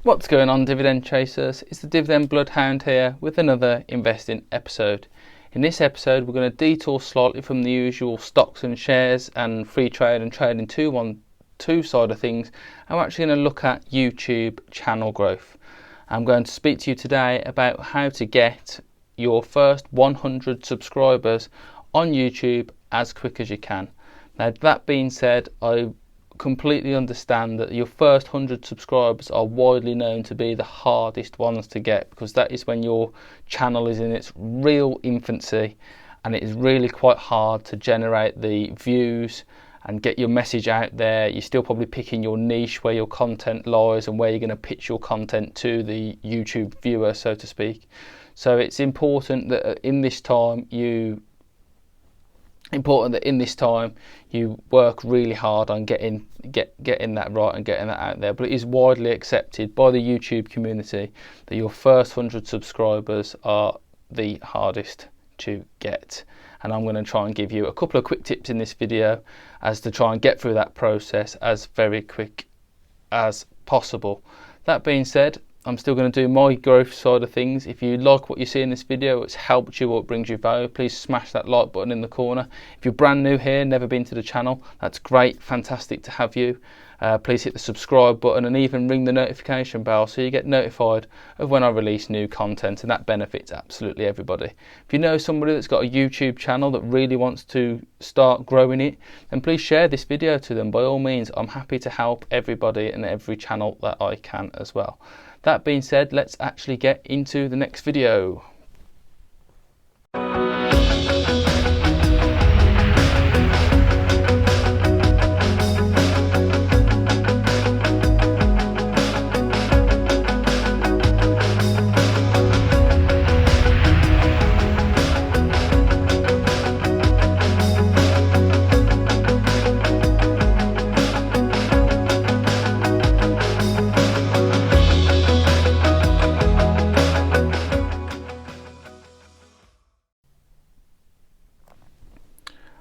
What's going on, Dividend Chasers? It's the Dividend Bloodhound here with another investing episode. In this episode, we're going to detour slightly from the usual stocks and shares and free trade and trading 212 side of things. And we're actually going to look at YouTube channel growth. I'm going to speak to you today about how to get your first 100 subscribers on YouTube as quick as you can. Now, that being said, I completely understand that your first 100 subscribers are widely known to be the hardest ones to get, because that is when your channel is in its real infancy and it is really quite hard to generate the views and get your message out there. You're still probably picking your niche where your content lies and where you're going to pitch your content to the YouTube viewer, so to speak. So it's important that in this time you work really hard on getting that right and getting that out there. But it is widely accepted by the YouTube community that your first 100 subscribers are the hardest to get. And I'm going to try and give you a couple of quick tips in this video as to try and get through that process as very quick as possible. That being said, I'm still going to do my growth side of things. If you like what you see in this video, it's helped you or it brings you value, please smash that like button in the corner. If you're brand new here, never been to the channel, that's great, fantastic to have you. Please hit the subscribe button and even ring the notification bell so you get notified of when I release new content, and that benefits absolutely everybody. If you know somebody that's got a YouTube channel that really wants to start growing it, then please share this video to them. By all means, I'm happy to help everybody and every channel that I can as well. That being said, let's actually get into the next video.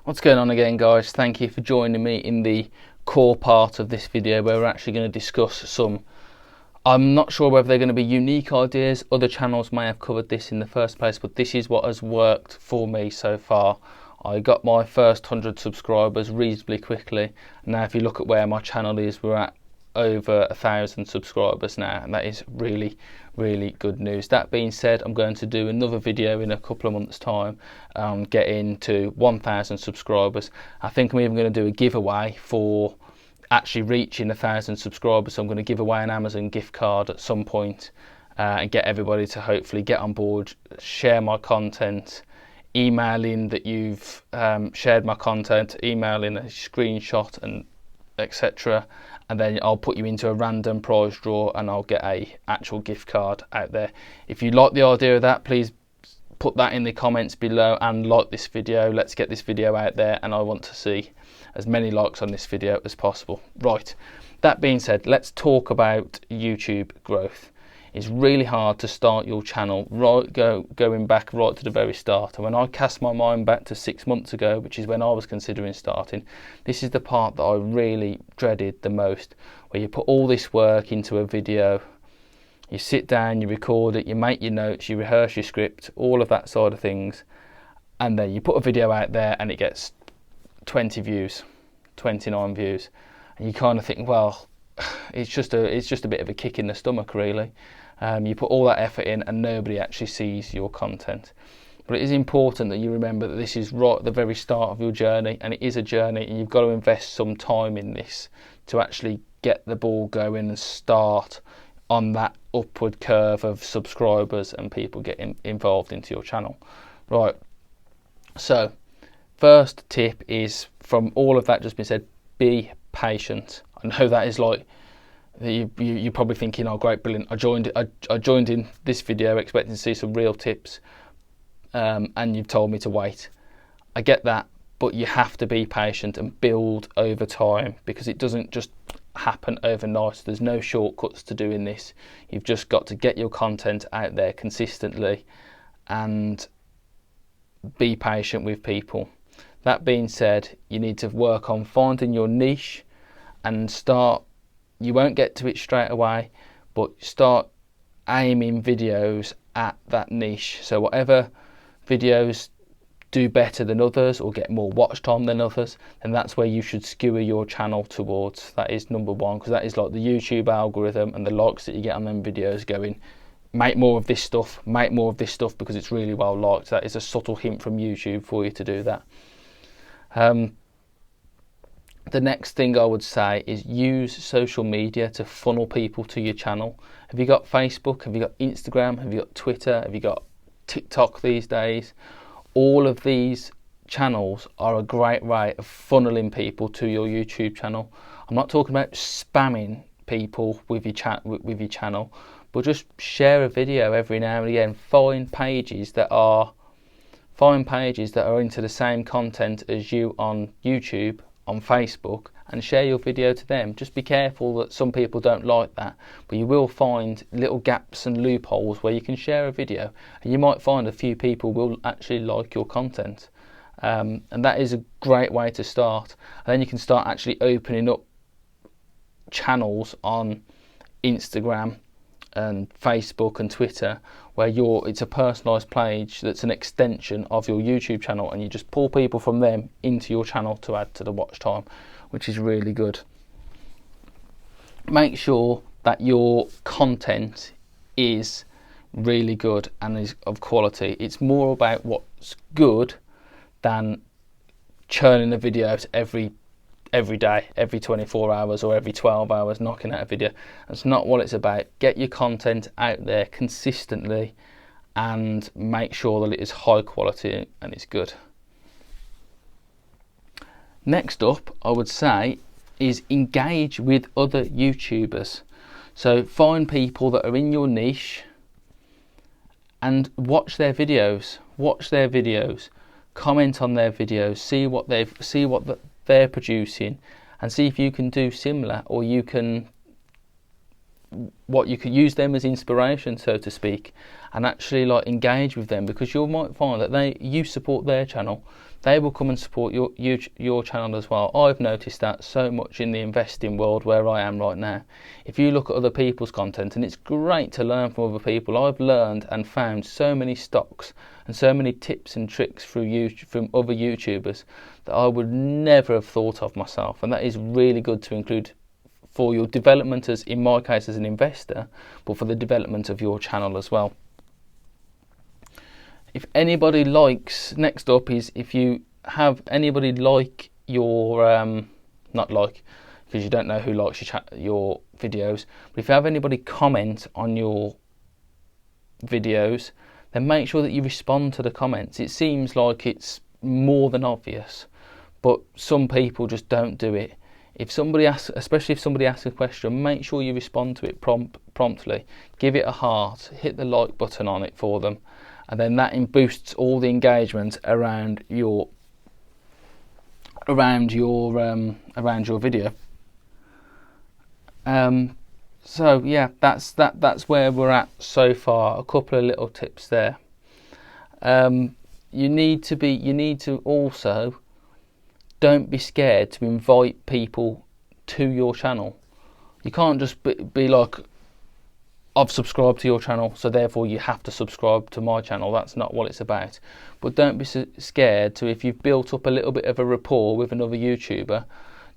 What's going on again, guys? Thank you for joining me in the core part of this video where we're actually going to discuss some, I'm not sure whether they're going to be unique ideas. Other channels may have covered this in the first place, but this is what has worked for me so far. I got my first 100 subscribers reasonably quickly. Now if you look at where my channel is, we're at over 1,000 subscribers now, and that is really good news. That being said, I'm going to do another video in a couple of months time getting to 1,000 subscribers. I think I'm even going to do a giveaway for actually reaching 1,000 subscribers. So I'm going to give away an Amazon gift card at some point and get everybody to hopefully get on board, share my content, emailing that you've shared my content, emailing a screenshot and etc. And then I'll put you into a random prize draw and I'll get a actual gift card out there. If you like the idea of that, please put that in the comments below and like this video. Let's get this video out there, and I want to see as many likes on this video as possible. Right, that being said, let's talk about YouTube growth. It's really hard to start your channel going back right to the very start. And when I cast my mind back to 6 months ago, which is when I was considering starting, this is the part that I really dreaded the most, where you put all this work into a video, you sit down, you record it, you make your notes, you rehearse your script, all of that side of things, and then you put a video out there and it gets 20 views, 29 views, and you kind of think, well, it's just a bit of a kick in the stomach, really. You put all that effort in and nobody actually sees your content. But it is important that you remember that this is right at the very start of your journey, and it is a journey, and you've got to invest some time in this to actually get the ball going and start on that upward curve of subscribers and people getting involved into your channel. Right, so first tip is, from all of that just been said, be patient. I know that is like, you're probably thinking, oh great, brilliant, I joined in this video expecting to see some real tips, and you've told me to wait. I get that, but you have to be patient and build over time, because it doesn't just happen overnight. There's no shortcuts to doing this. You've just got to get your content out there consistently and be patient with people. That being said, you need to work on finding your niche and start. You won't get to it straight away, but start aiming videos at that niche. So whatever videos do better than others or get more watch time than others, then that's where you should skewer your channel towards. That is number one, because that is like the YouTube algorithm and the likes that you get on them videos going, make more of this stuff, make more of this stuff because it's really well liked. That is a subtle hint from YouTube for you to do that. The next thing I would say is use social media to funnel people to your channel. Have you got Facebook? Have you got Instagram? Have you got Twitter? Have you got TikTok these days? All of these channels are a great way of funneling people to your YouTube channel. I'm not talking about spamming people with your channel, but just share a video every now and again. Find pages that are into the same content as you on YouTube, on Facebook, and share your video to them. Just be careful that some people don't like that, but you will find little gaps and loopholes where you can share a video, and you might find a few people will actually like your content, and that is a great way to start. And then you can start actually opening up channels on Instagram and Facebook and Twitter where it's a personalised page that's an extension of your YouTube channel, and you just pull people from them into your channel to add to the watch time, which is really good. Make sure that your content is really good and is of quality. It's more about what's good than churning a video out every day, every 24 hours or every 12 hours, knocking out a video. That's not what it's about. Get your content out there consistently and make sure that it is high quality and it's good. Next up, I would say, is engage with other YouTubers. So find people that are in your niche and watch their videos. Comment on their videos, see what they're producing, and see if you can do similar, or you could use them as inspiration, so to speak, and actually engage with them, because you might find that you support their channel, they will come and support your channel as well. I've noticed that so much in the investing world where I am right now. If you look at other people's content, and it's great to learn from other people, I've learned and found so many stocks and so many tips and tricks from other YouTubers that I would never have thought of myself, and that is really good to include for your development, as in my case as an investor, but for the development of your channel as well. If anybody likes, next up is if you have anybody like your, not like, because you don't know who likes your videos, but if you have anybody comment on your videos, then make sure that you respond to the comments. It seems like it's more than obvious, but some people just don't do it. If somebody asks, especially if somebody asks a question, make sure you respond to it promptly. Give it a heart, hit the like button on it for them, and then that boosts all the engagement around your video. So yeah, that's where we're at so far. A couple of little tips there. You need to also, don't be scared to invite people to your channel. You can't just be like, I've subscribed to your channel, so therefore you have to subscribe to my channel. That's not what it's about. But don't be scared to, if you've built up a little bit of a rapport with another YouTuber,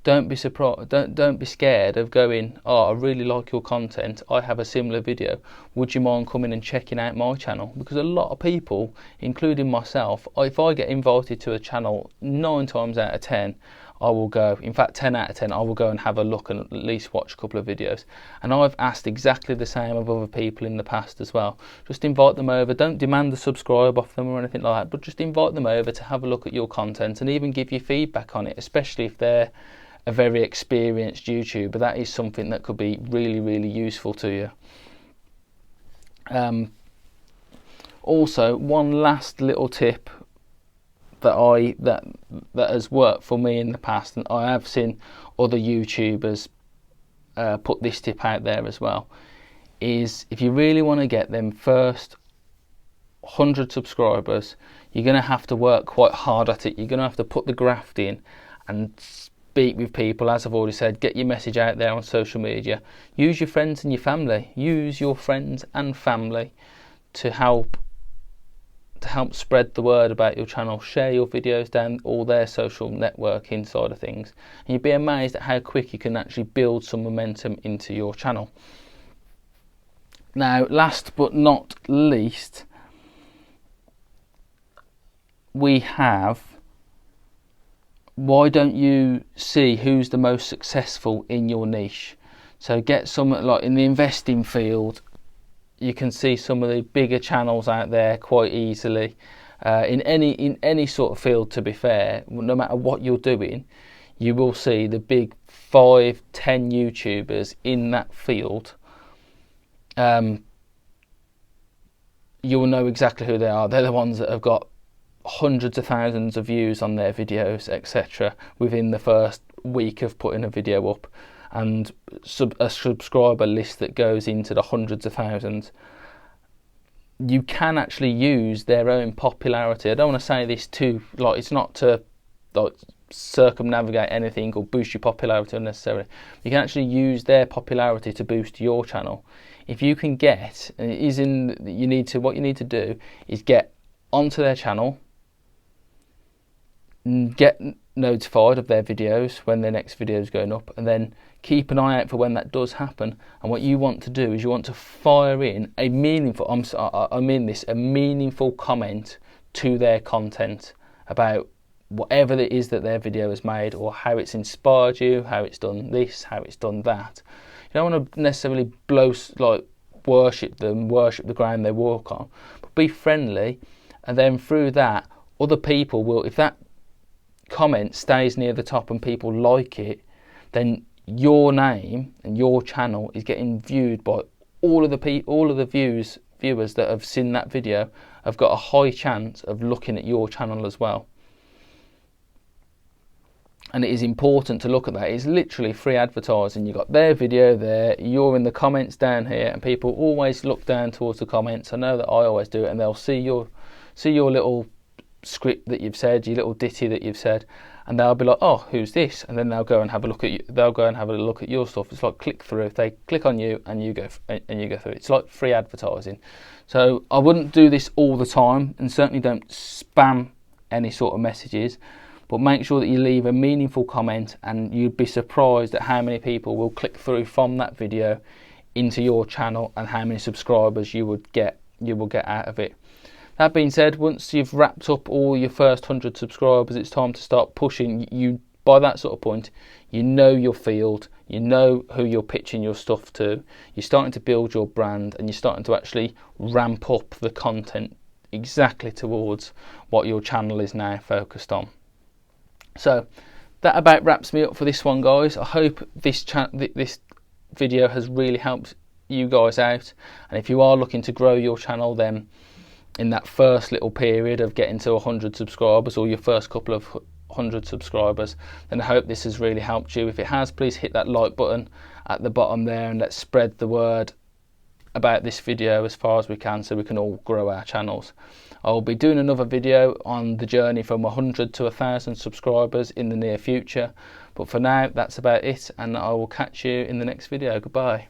don't be surprised. Don't be scared of going, oh, I really like your content, I have a similar video, would you mind coming and checking out my channel? Because a lot of people, including myself, if I get invited to a channel, 9 times out of 10 I will go. In fact, 10 out of 10 I will go and have a look and at least watch a couple of videos. And I've asked exactly the same of other people in the past as well. Just invite them over. Don't demand a subscribe off them or anything like that, but just invite them over to have a look at your content and even give you feedback on it, especially if they're a very experienced YouTuber. That is something that could be really, really useful to you. Also, one last little tip that has worked for me in the past, and I have seen other YouTubers put this tip out there as well, is if you really want to get them first 100 subscribers, you're going to have to work quite hard at it. You're going to have to put the graft in and speak with people, as I've already said, get your message out there on social media. Use your friends and your family. Use your friends and family to help spread the word about your channel. Share your videos down all their social networking side of things, and you'd be amazed at how quick you can actually build some momentum into your channel. Now, last but not least, we have, why don't you see who's the most successful in your niche? So get some, like in the investing field, you can see some of the bigger channels out there quite easily. In any sort of field, to be fair, no matter what you're doing, you will see the big 5-10 YouTubers in that field. You will know exactly who they are. They're the ones that have got hundreds of thousands of views on their videos, etc., within the first week of putting a video up, and a subscriber list that goes into the hundreds of thousands. You can actually use their own popularity. I don't want to say this too, like, it's not to like circumnavigate anything or boost your popularity unnecessarily. You can actually use their popularity to boost your channel. If you can get, and it is in, what you need to do is get onto their channel, get notified of their videos when their next video is going up, and then keep an eye out for when that does happen. And what you want to do is you want to fire in a meaningful, a meaningful comment to their content about whatever it is that their video has made, or how it's inspired you, how it's done this, how it's done that. You don't want to necessarily worship the ground they walk on, but be friendly, and then through that, other people will, if that comment stays near the top and people like it, then your name and your channel is getting viewed by all of the viewers that have seen that video, have got a high chance of looking at your channel as well. And it is important to look at that. It's literally free advertising. You've got their video there, you're in the comments down here, and people always look down towards the comments. I know that I always do it, and they'll see your little script that you've said, your little ditty that you've said, and they'll be like, oh, who's this? And then they'll go and have a look at you. They'll go and have a look at your stuff. It's like click through. If they click on you and you go through, it's like free advertising. So I wouldn't do this all the time, and certainly don't spam any sort of messages. But make sure that you leave a meaningful comment, and you'd be surprised at how many people will click through from that video into your channel, and how many subscribers you will get out of it. That being said, once you've wrapped up all your first 100 subscribers, it's time to start pushing. You, by that sort of point, you know your field, you know who you're pitching your stuff to, you're starting to build your brand, and you're starting to actually ramp up the content exactly towards what your channel is now focused on. So that about wraps me up for this one, guys. I hope this video has really helped you guys out, and if you are looking to grow your channel, then in that first little period of getting to 100 subscribers, or your first couple of 100 subscribers, then I hope this has really helped you. If it has, please hit that like button at the bottom there, and let's spread the word about this video as far as we can, so we can all grow our channels. I'll be doing another video on the journey from 100 to 1,000 subscribers in the near future, but for now that's about it, and I will catch you in the next video. Goodbye.